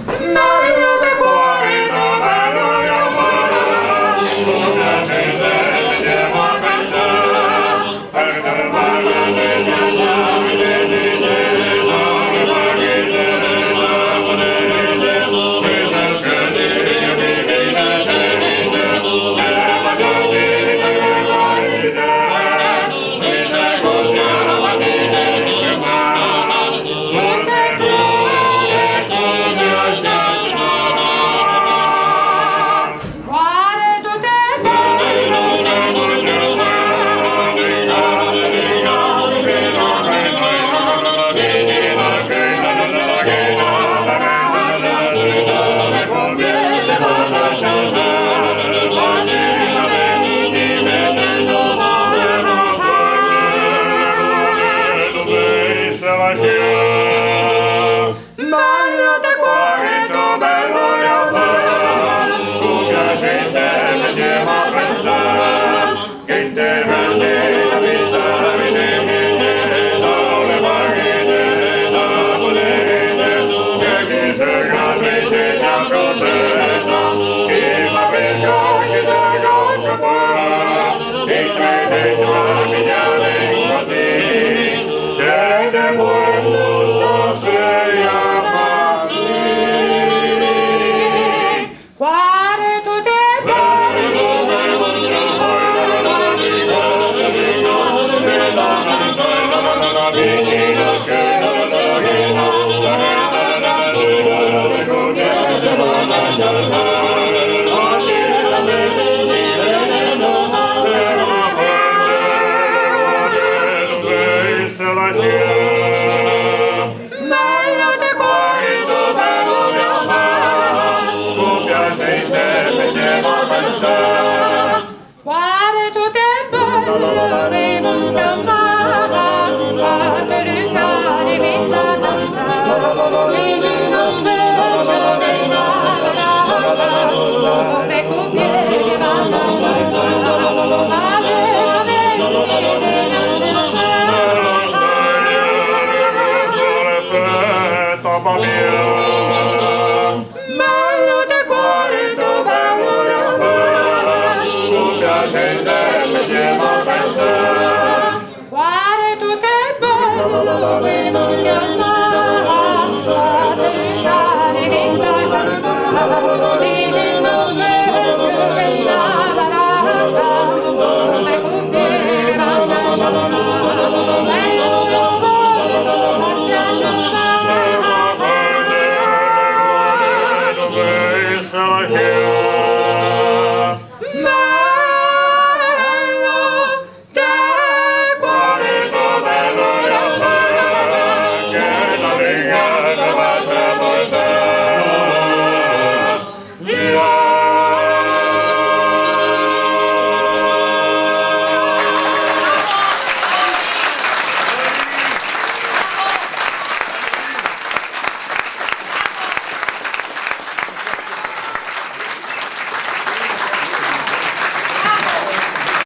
Bello de cuore, tu bello de amore, tu piace se ti va a cantare, perché parla di piacere, bello de cuore, tu bello de amore, tu piace se ti va a cantare, che te resti la vista, da le margine, da volere, che chi se grande se ti ascolta, che fa pesca, che se goza qua, e tre te trovi già vengo a te, se te muoio, non sei amati. Cuore tu te bello de cuore, tu bello de amore, tu piace sempre ti va a cantare, cuore tu te bello di non chiamare, quando ricari vinta cantare, vicino specchio dei navrata, dove cupieri vanno a scioltare, bello de cuore, tu bello de amore, tu piace sempre ti va a cantare, cuore tu te bello di non chiamare, quando ricari vinta cantare, vicino specchio dei navrata, dove cupieri vanno a scioltare, mi spiace Here.